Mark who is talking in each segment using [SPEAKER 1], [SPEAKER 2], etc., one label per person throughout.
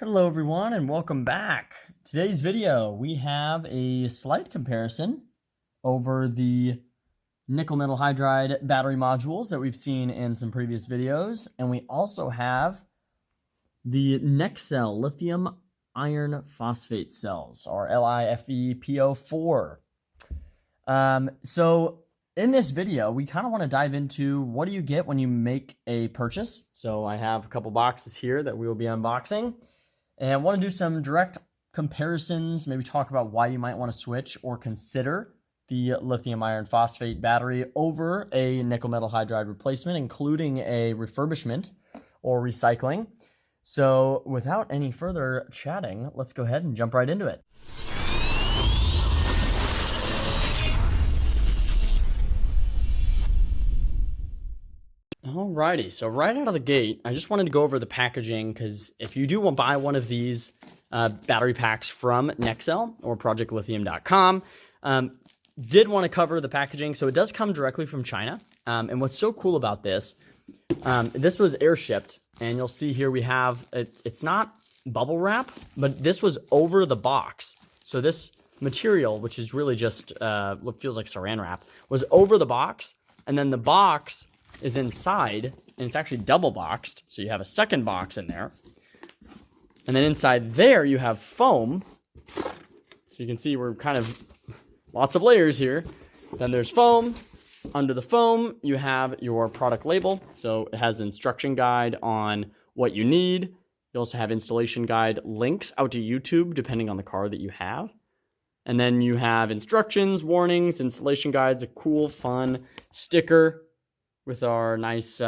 [SPEAKER 1] Hello everyone and welcome back. Today's video we have a slight comparison over the nickel metal hydride battery modules that we've seen in some previous videos, and we also have the Nexcell lithium iron phosphate cells, or LiFePO4. So in this video we kind of want to dive into what do you get when you make a purchase. So I have a couple boxes here that we will be unboxing. And I want to do some direct comparisons, maybe talk about why you might want to switch or consider the lithium iron phosphate battery over a nickel metal hydride replacement, including a refurbishment or recycling. So without any further chatting, let's go ahead and jump right into it. Alrighty, so right out of the gate, I just wanted to go over the packaging, because if you do buy one of these battery packs from Nexcel or projectlithium.com, did want to cover the packaging. So it does come directly from China, and what's so cool about this, this was air shipped, and you'll see here we have, it's not bubble wrap, but this was over the box. So this material, which is really just, feels like saran wrap, was over the box, and then the box is inside, and it's actually double boxed, so you have a second box in there, and then inside there you have foam. So you can see we're kind of lots of layers here. Then there's foam. Under the foam you have your product label, so it has an instruction guide on what you need. You also have installation guide links out to YouTube depending on the car that you have, and then you have instructions, warnings, installation guides, a cool fun sticker with our nice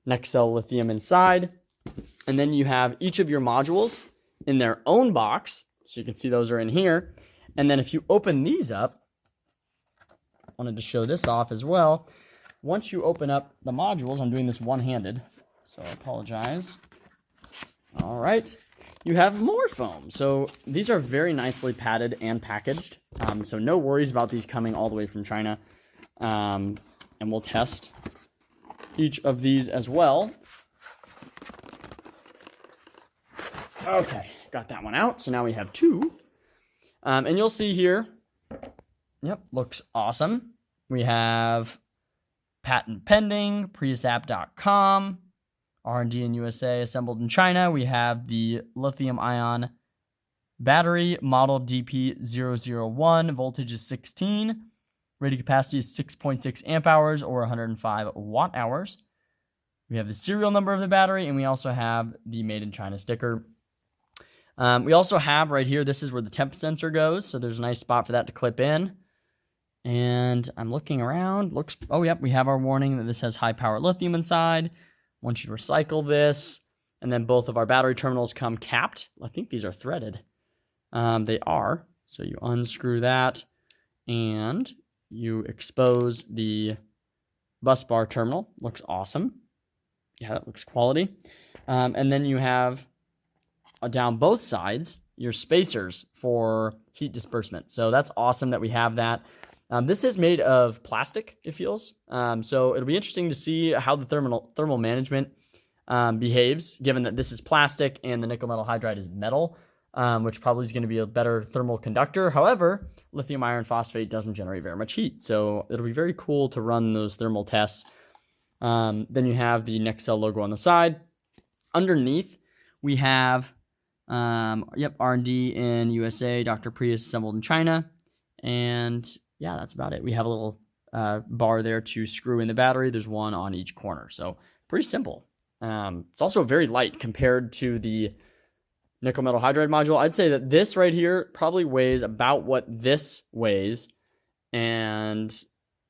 [SPEAKER 1] Nexcell lithium inside. And then you have each of your modules in their own box. So you can see those are in here. And then if you open these up, I wanted to show this off as well. Once you open up the modules, I'm doing this one-handed, so I apologize. All right, you have more foam. So these are very nicely padded and packaged. So no worries about these coming all the way from China. And we'll test each of these as well. Okay, got that one out. So now we have two. And you'll see here, yep, looks awesome. We have patent pending, priusapp.com, R&D in USA, assembled in China. We have the lithium ion battery, model DP001, voltage is 16. Rated capacity is 6.6 amp hours or 105 watt hours. We have the serial number of the battery, and we also have the made in China sticker. We also have right here, this is where the temp sensor goes, so there's a nice spot for that to clip in. And I'm looking around, oh yep, we have our warning that this has high power lithium inside. Want you to recycle this. And then both of our battery terminals come capped. I think these are threaded. They are, so you unscrew that, and you expose the bus bar terminal. Looks awesome. Yeah, that looks quality. And then you have down both sides your spacers for heat disbursement. So that's awesome that we have that. This is made of plastic, it feels. So it'll be interesting to see how the thermal management behaves, given that this is plastic and the nickel metal hydride is metal, which probably is going to be a better thermal conductor. However, lithium iron phosphate doesn't generate very much heat, so it'll be very cool to run those thermal tests. Then you have the Nexcel logo on the side. Underneath, we have, R&D in USA, Dr. Prius, assembled in China. And yeah, that's about it. We have a little bar there to screw in the battery. There's one on each corner, so pretty simple. It's also very light compared to the nickel metal hydride module. I'd say that this right here probably weighs about what this weighs, and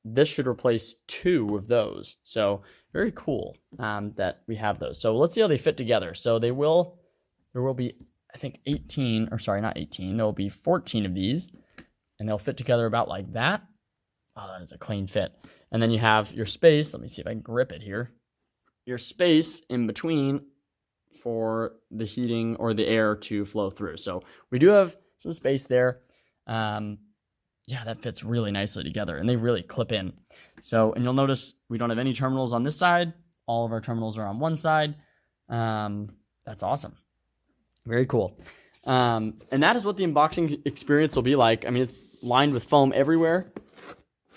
[SPEAKER 1] this should replace two of those. So very cool that we have those. So let's see how they fit together. So there will be, I think 18, or sorry, not 18, there will be 14 of these, and they'll fit together about like that. Oh, that is a clean fit. And then you have your space. Let me see if I can grip it here. Your space in between for the heating or the air to flow through. So we do have some space there. Yeah, that fits really nicely together, and they really clip in. So, and you'll notice we don't have any terminals on this side. All of our terminals are on one side. That's awesome. Very cool. And that is what the unboxing experience will be like. I mean, it's lined with foam everywhere.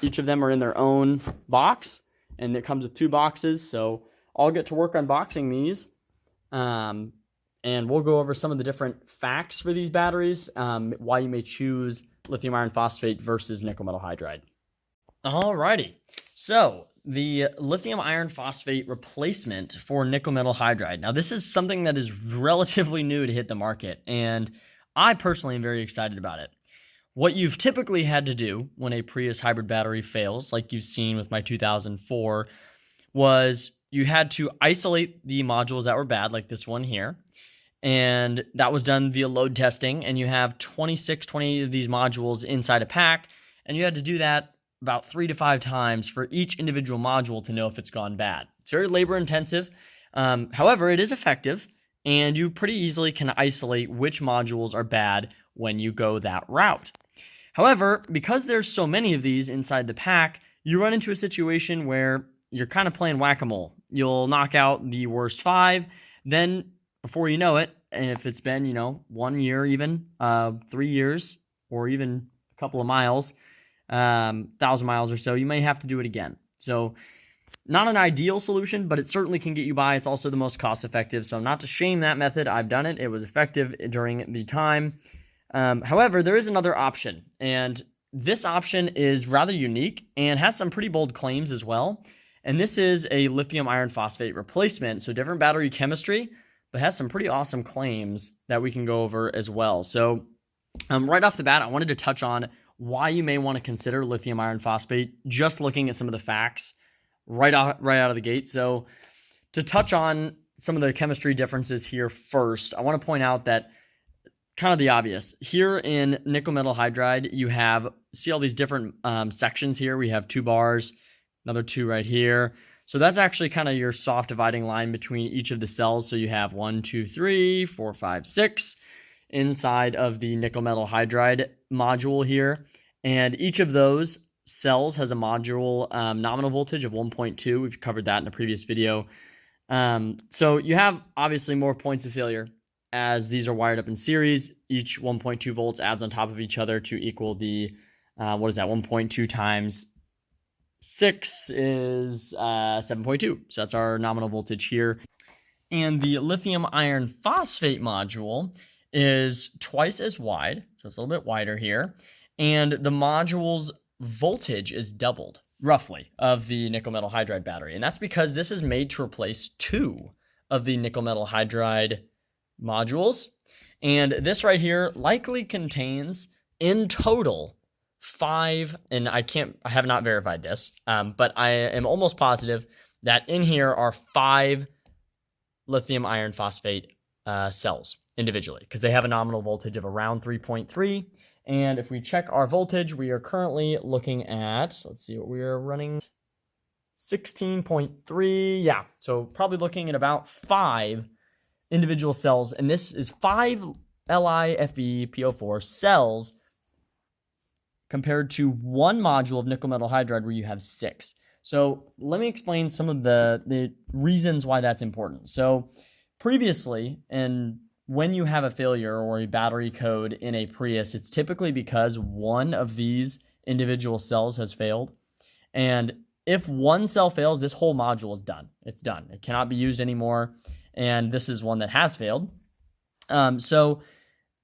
[SPEAKER 1] Each of them are in their own box, and it comes with 2 boxes. So I'll get to work unboxing these. And we'll go over some of the different facts for these batteries, why you may choose lithium iron phosphate versus nickel metal hydride. Alrighty, so the lithium iron phosphate replacement for nickel metal hydride. Now, this is something that is relatively new to hit the market, and I personally am very excited about it. What you've typically had to do when a Prius hybrid battery fails, like you've seen with my 2004, was you had to isolate the modules that were bad, like this one here. And that was done via load testing, and you have 28 of these modules inside a pack, and you had to do that about 3 to 5 times for each individual module to know if it's gone bad. It's very labor intensive. However, it is effective, and you pretty easily can isolate which modules are bad when you go that route. However, because there's so many of these inside the pack, you run into a situation where you're kind of playing whack-a-mole. You'll knock out the worst 5, then before you know it, if it's been, 1 year even, 3 years, or even a couple of miles, 1,000 miles or so, you may have to do it again. So not an ideal solution, but it certainly can get you by. It's also the most cost effective. So not to shame that method. I've done it. It was effective during the time. However, there is another option, and this option is rather unique and has some pretty bold claims as well. And this is a lithium iron phosphate replacement. So different battery chemistry, but has some pretty awesome claims that we can go over as well. So right off the bat, I wanted to touch on why you may want to consider lithium iron phosphate, just looking at some of the facts right out of the gate. So to touch on some of the chemistry differences here first, I want to point out that kind of the obvious. Here in nickel metal hydride, you see all these different sections here. We have 2 bars, another 2 right here. So that's actually kind of your soft dividing line between each of the cells. So you have 1, 2, 3, 4, 5, 6 inside of the nickel metal hydride module here. And each of those cells has a module nominal voltage of 1.2. We've covered that in a previous video. So you have obviously more points of failure as these are wired up in series. Each 1.2 volts adds on top of each other to equal the, 1.2 times 6 is 7.2. So that's our nominal voltage here. And the lithium iron phosphate module is twice as wide. So it's a little bit wider here. And the module's voltage is doubled, roughly, of the nickel metal hydride battery. And that's because this is made to replace 2 of the nickel metal hydride modules. And this right here likely contains, in total, 5, and I have not verified this, but I am almost positive that in here are 5 lithium iron phosphate cells individually, because they have a nominal voltage of around 3.3. And if we check our voltage, we are currently looking at, let's see what we are running, 16.3. Yeah, so probably looking at about 5 individual cells, and this is 5 LiFePO4 cells compared to 1 module of nickel metal hydride where you have 6. So let me explain some of the reasons why that's important. So previously, and when you have a failure or a battery code in a Prius, it's typically because one of these individual cells has failed. And if one cell fails, this whole module is done. It's done. It cannot be used anymore. And this is one that has failed. So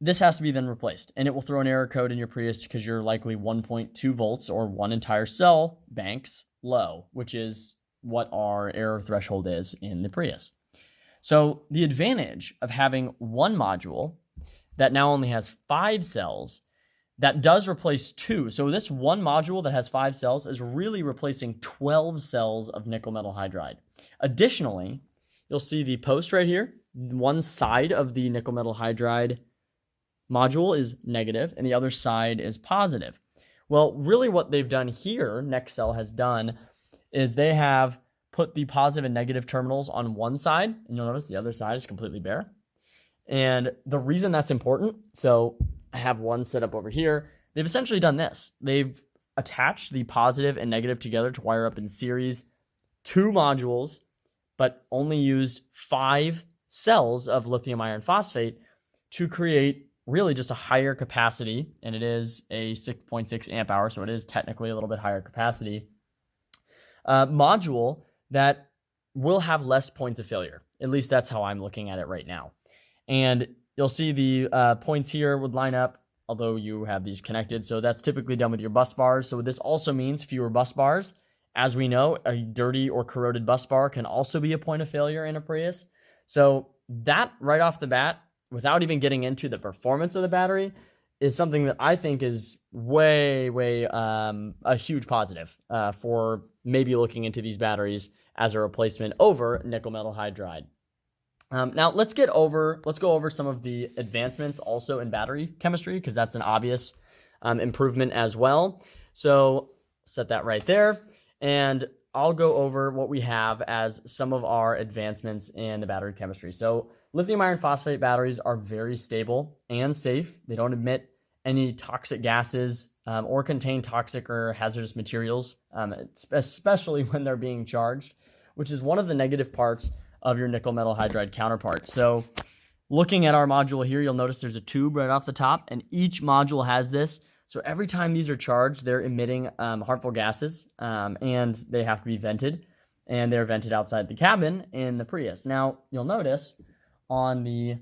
[SPEAKER 1] this has to be then replaced, and it will throw an error code in your Prius because you're likely 1.2 volts or 1 entire cell banks low, which is what our error threshold is in the Prius. So the advantage of having 1 module that now only has 5 cells that does replace 2. So this 1 module that has 5 cells is really replacing 12 cells of nickel metal hydride. Additionally, you'll see the post right here. One side of the nickel metal hydride module is negative and the other side is positive. Well, really what they've done here, Nexcel has done, is they have put the positive and negative terminals on one side, and you'll notice the other side is completely bare. And the reason that's important, so I have one set up over here, they've essentially done this. They've attached the positive and negative together to wire up in series 2 modules, but only used 5 cells of lithium iron phosphate. to create really just a higher capacity, and it is a 6.6 amp hour, so it is technically a little bit higher capacity module that will have less points of failure. At least that's how I'm looking at it right now. And you'll see the points here would line up, although you have these connected. So that's typically done with your bus bars. So this also means fewer bus bars. As we know, a dirty or corroded bus bar can also be a point of failure in a Prius. So that right off the bat, without even getting into the performance of the battery, is something that I think is way a huge positive for maybe looking into these batteries as a replacement over nickel metal hydride. Now let's go over some of the advancements also in battery chemistry, because that's an obvious improvement as well. So set that right there, and I'll go over what we have as some of our advancements in the battery chemistry. So lithium iron phosphate batteries are very stable and safe. They don't emit any toxic gases or contain toxic or hazardous materials, especially when they're being charged, which is one of the negative parts of your nickel metal hydride counterpart. So looking at our module here, you'll notice there's a tube right off the top, and each module has this. So every time these are charged, they're emitting harmful gases, and they have to be vented, and they're vented outside the cabin in the Prius. Now, you'll notice on the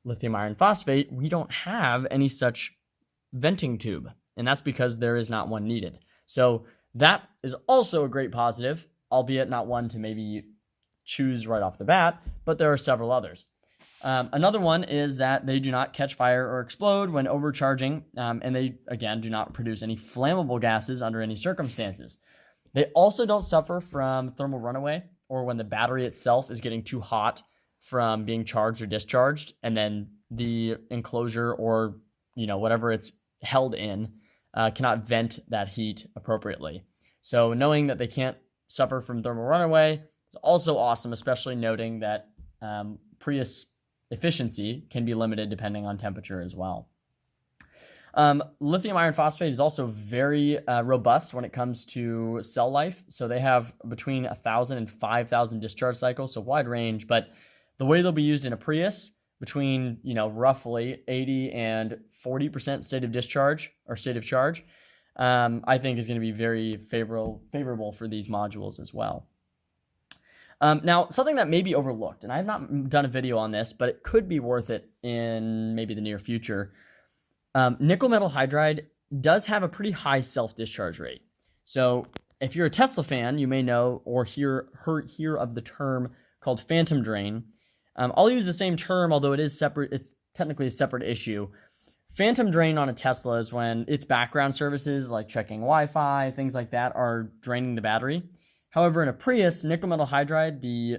[SPEAKER 1] lithium iron phosphate, we don't have any such venting tube, and that's because there is not one needed. So that is also a great positive, albeit not one to maybe choose right off the bat, but there are several others. Another one is that they do not catch fire or explode when overcharging, and they, again, do not produce any flammable gases under any circumstances. They also don't suffer from thermal runaway, or when the battery itself is getting too hot from being charged or discharged, and then the enclosure or whatever it's held in cannot vent that heat appropriately. So knowing that they can't suffer from thermal runaway is also awesome, especially noting that Prius efficiency can be limited depending on temperature as well. Lithium iron phosphate is also very robust when it comes to cell life. So they have between 1,000 and 5,000 discharge cycles, so wide range. But the way they'll be used in a Prius, between roughly 80 and 40% state of discharge or state of charge, I think is going to be very favorable for these modules as well. Now, something that may be overlooked, and I have not done a video on this, but it could be worth it in maybe the near future. Nickel metal hydride does have a pretty high self-discharge rate. So if you're a Tesla fan, you may know or hear of the term called phantom drain. I'll use the same term, although it is separate. It's technically a separate issue. Phantom drain on a Tesla is when its background services like checking Wi-Fi, things like that, are draining the battery. However, in a Prius, nickel metal hydride, the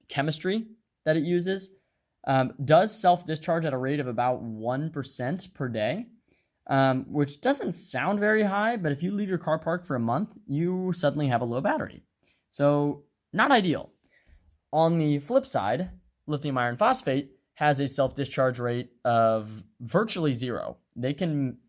[SPEAKER 1] chemistry that it uses, does self-discharge at a rate of about 1% per day, which doesn't sound very high, but if you leave your car parked for a month, you suddenly have a low battery. So not ideal. On the flip side, lithium iron phosphate has a self-discharge rate of virtually zero. There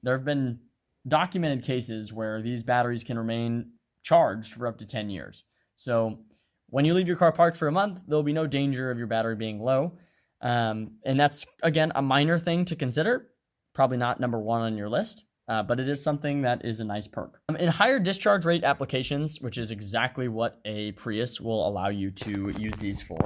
[SPEAKER 1] have been documented cases where these batteries can remain charged for up to 10 years. So when you leave your car parked for a month, there'll be no danger of your battery being low. And that's, again, a minor thing to consider. Probably not number one on your list, but it is something that is a nice perk. In higher discharge rate applications, which is exactly what a Prius will allow you to use these for,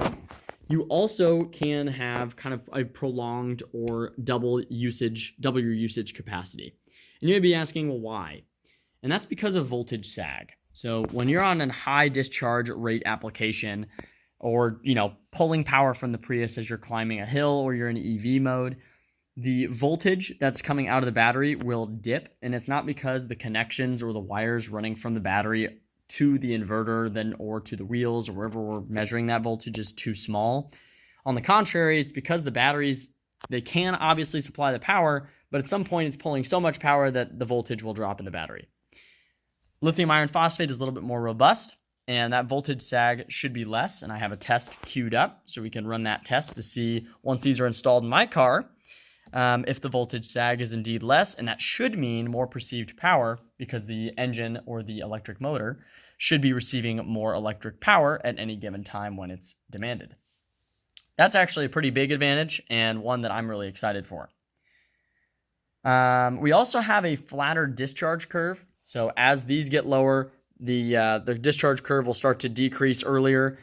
[SPEAKER 1] you also can have kind of a prolonged or double your usage capacity. And you may be asking, well, why? And that's because of voltage sag. So when you're on a high discharge rate application, or pulling power from the Prius as you're climbing a hill or you're in EV mode, the voltage that's coming out of the battery will dip, and it's not because the connections or the wires running from the battery to the inverter or to the wheels or wherever we're measuring that voltage is too small. On the contrary, it's because the batteries, they can obviously supply the power, but at some point it's pulling so much power that the voltage will drop in the battery. Lithium iron phosphate is a little bit more robust, and that voltage sag should be less, and I have a test queued up, so we can run that test to see, once these are installed in my car, if the voltage sag is indeed less, and that should mean more perceived power, because the engine or the electric motor should be receiving more electric power at any given time when it's demanded. That's actually a pretty big advantage, and one that I'm really excited for. We also have a flatter discharge curve. So as these get lower, the discharge curve will start to decrease earlier.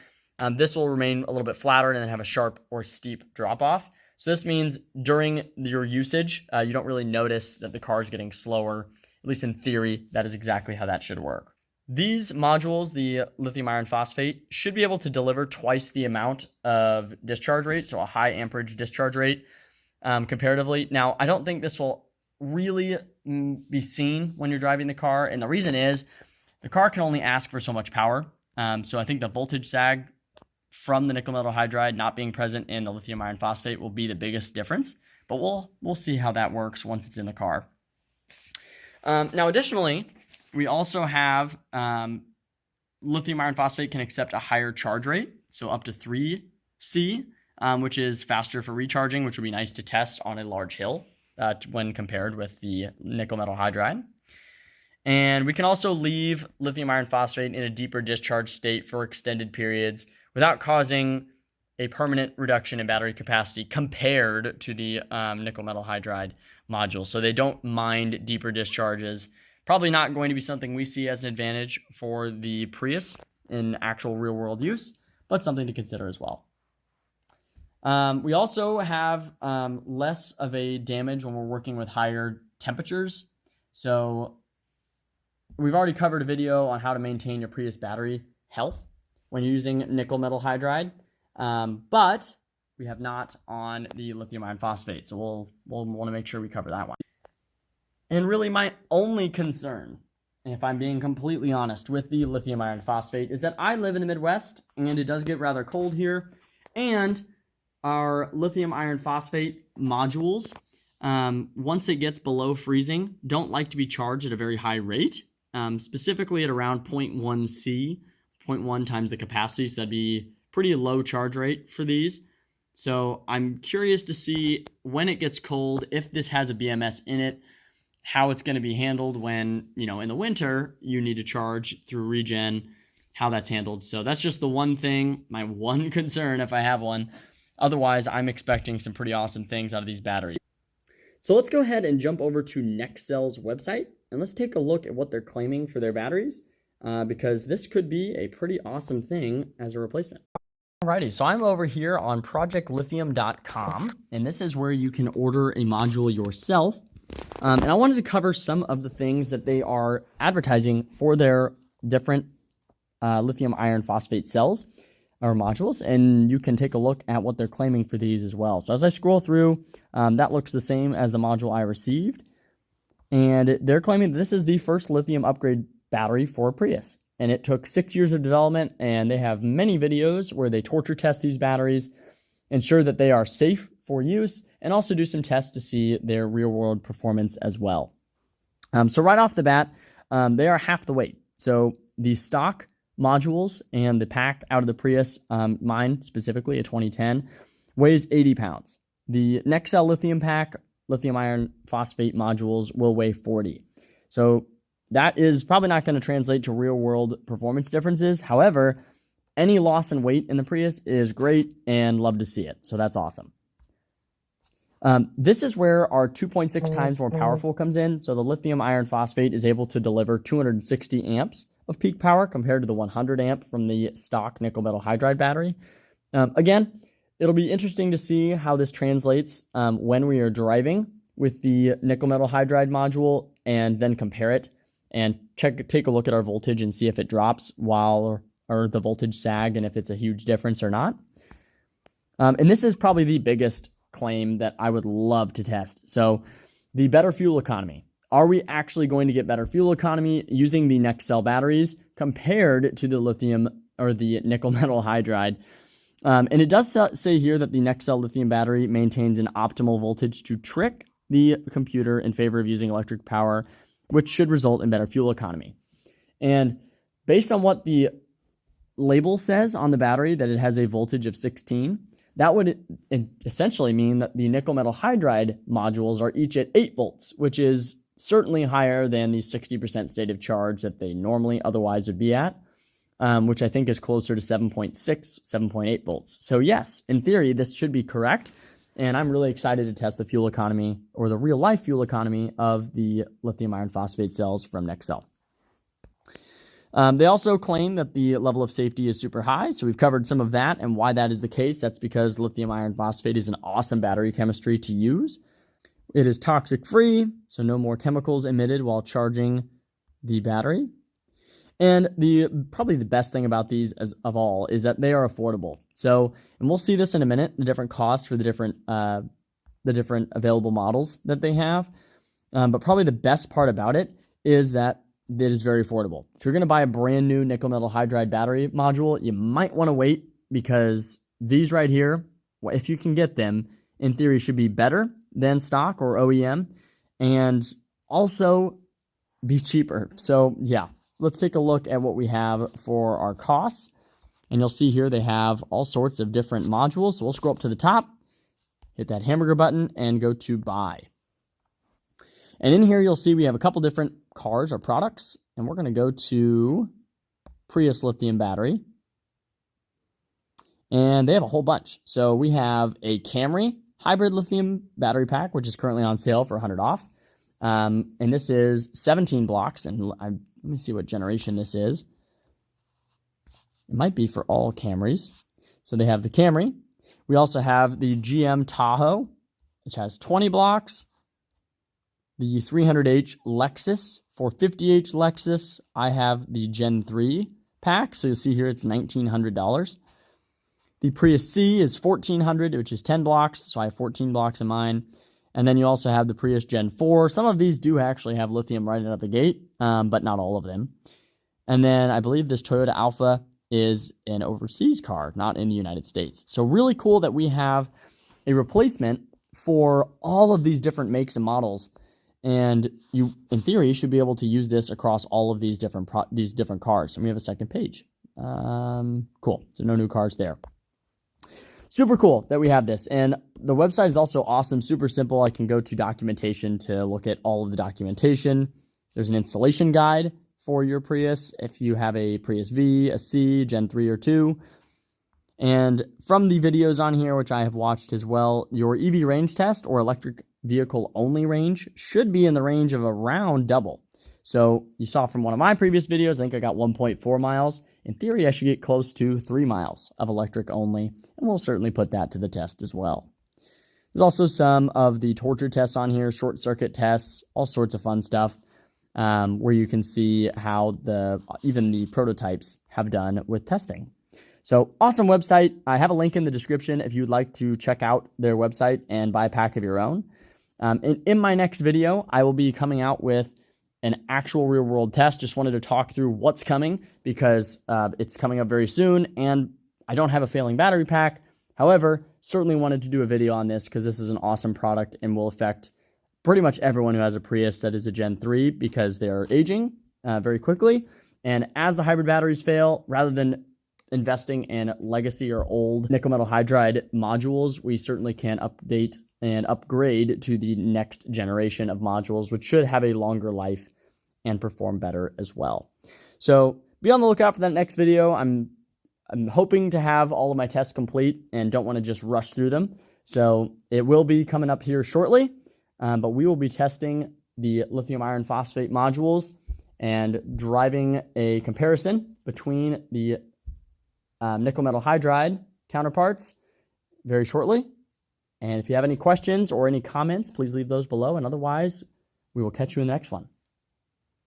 [SPEAKER 1] This will remain a little bit flatter and then have a sharp or steep drop off. So this means during your usage, you don't really notice that the car is getting slower. At least in theory, that is exactly how that should work. These modules, the lithium iron phosphate, should be able to deliver twice the amount of discharge rate, so a high amperage discharge rate comparatively. Now, I don't think this will really be seen when you're driving the car, and the reason is the car can only ask for so much power. So I think the voltage sag from the nickel metal hydride not being present in the lithium iron phosphate will be the biggest difference, but we'll see how that works once it's in the car. Now, additionally, we also have lithium iron phosphate can accept a higher charge rate, so up to 3C, which is faster for recharging, which would be nice to test on a large hill when compared with the nickel metal hydride. And we can also leave lithium iron phosphate in a deeper discharge state for extended periods without causing a permanent reduction in battery capacity compared to the nickel metal hydride module. So they don't mind deeper discharges. Probably not going to be something we see as an advantage for the Prius in actual real world use, but something to consider as well. We also have less of a damage when we're working with higher temperatures. So we've already covered a video on how to maintain your Prius battery health when you're using nickel metal hydride, but we have not on the lithium iron phosphate. So we'll want to make sure we cover that one. And really my only concern, if I'm being completely honest, with the lithium iron phosphate is that I live in the Midwest and it does get rather cold here, and our lithium iron phosphate modules, once it gets below freezing, don't like to be charged at a very high rate, specifically at around 0.1 C, 0.1 times the capacity, so that'd be pretty low charge rate for these. So I'm curious to see when it gets cold, if this has a BMS in it, how it's going to be handled when, in the winter, you need to charge through regen, how that's handled. So that's just the one thing, my one concern if I have one. Otherwise, I'm expecting some pretty awesome things out of these batteries. So let's go ahead and jump over to Nexcell's website and let's take a look at what they're claiming for their batteries, because this could be a pretty awesome thing as a replacement. Alrighty, so I'm over here on projectlithium.com, and this is where you can order a module yourself. And I wanted to cover some of the things that they are advertising for their different lithium iron phosphate cells or modules, and you can take a look at what they're claiming for these as well. So as I scroll through, that looks the same as the module I received, and they're claiming that this is the first lithium upgrade battery for Prius, and it took 6 years of development, and they have many videos where they torture test these batteries, ensure that they are safe for use, and also do some tests to see their real-world performance as well. So right off the bat, they are half the weight. So the stock modules and the pack out of the Prius, mine specifically, a 2010, weighs 80 pounds. The Nexcell lithium pack, lithium iron phosphate modules will weigh 40. So that is probably not going to translate to real-world performance differences. However, any loss in weight in the Prius is great and love to see it. So that's awesome. This is where our 2.6 times more powerful comes in. So the lithium iron phosphate is able to deliver 260 amps of peak power compared to the 100 amp from the stock nickel metal hydride battery. Again, it'll be interesting to see how this translates when we are driving with the nickel metal hydride module and then compare it and take a look at our voltage and see if it drops or the voltage sag and if it's a huge difference or not. And this is probably the biggest claim that I would love to test. So the better fuel economy. Are we actually going to get better fuel economy using the Nexcell batteries compared to the lithium or the nickel metal hydride? And it does say here that the Nexcell lithium battery maintains an optimal voltage to trick the computer in favor of using electric power, which should result in better fuel economy. And based on what the label says on the battery, that it has a voltage of 16, that would essentially mean that the nickel metal hydride modules are each at 8 volts, which is certainly higher than the 60% state of charge that they normally otherwise would be at, which I think is closer to 7.6, 7.8 volts. So yes, in theory, this should be correct. And I'm really excited to test the fuel economy, or the real life fuel economy, of the lithium iron phosphate cells from Nexcel. They also claim that the level of safety is super high. So we've covered some of that and why that is the case. That's because lithium iron phosphate is an awesome battery chemistry to use. It is toxic free, so no more chemicals emitted while charging the battery. And probably the best thing about these of all is that they are affordable. So, and we'll see this in a minute, the different costs for the different available models that they have. But probably the best part about it is that it is very affordable. If you're going to buy a brand new nickel metal hydride battery module, you might want to wait, because these right here, if you can get them, in theory should be better than stock or OEM, and also be cheaper. So yeah, let's take a look at what we have for our costs. And you'll see here they have all sorts of different modules. So we'll scroll up to the top, hit that hamburger button, and go to buy. And in here, you'll see we have a couple different cars or products. And we're going to go to Prius lithium battery. And they have a whole bunch. So we have a Camry hybrid lithium battery pack, which is currently on sale for $100 off. And this is 17 blocks. And let me see what generation this is. It might be for all Camrys. So they have the Camry. We also have the GM Tahoe, which has 20 blocks. The 300H Lexus, 450H Lexus. I have the Gen 3 pack. So you'll see here it's $1,900. The Prius C is $1,400, which is 10 blocks. So I have 14 blocks in mine. And then you also have the Prius Gen 4. Some of these do actually have lithium right out of the gate, but not all of them. And then I believe this Toyota Alpha is an overseas car, not in the United States. So really cool that we have a replacement for all of these different makes and models. And you, in theory, should be able to use this across all of these different cars. And we have a second page. Cool. So no new cars there. Super cool that we have this. And the website is also awesome, super simple. I can go to documentation to look at all of the documentation. There's an installation guide for your Prius if you have a Prius V, a C, Gen 3 or 2. And from the videos on here, which I have watched as well, your EV range test or electric vehicle only range should be in the range of around double. So you saw from one of my previous videos, I think I got 1.4 miles. In theory, I should get close to 3 miles of electric only, and we'll certainly put that to the test as well. There's also some of the torture tests on here, short circuit tests, all sorts of fun stuff, where you can see how even the prototypes have done with testing. So awesome website. I have a link in the description if you'd like to check out their website and buy a pack of your own. In my next video, I will be coming out with an actual real world test. Just wanted to talk through what's coming because it's coming up very soon and I don't have a failing battery pack. However, certainly wanted to do a video on this because this is an awesome product and will affect pretty much everyone who has a Prius that is a Gen 3 because they're aging very quickly. And as the hybrid batteries fail, rather than investing in legacy or old nickel metal hydride modules, we certainly can update and upgrade to the next generation of modules, which should have a longer life and perform better as well. So be on the lookout for that next video. I'm hoping to have all of my tests complete and don't want to just rush through them. So it will be coming up here shortly, but we will be testing the lithium iron phosphate modules and driving a comparison between the nickel metal hydride counterparts very shortly. And if you have any questions or any comments, please leave those below. And otherwise, we will catch you in the next one.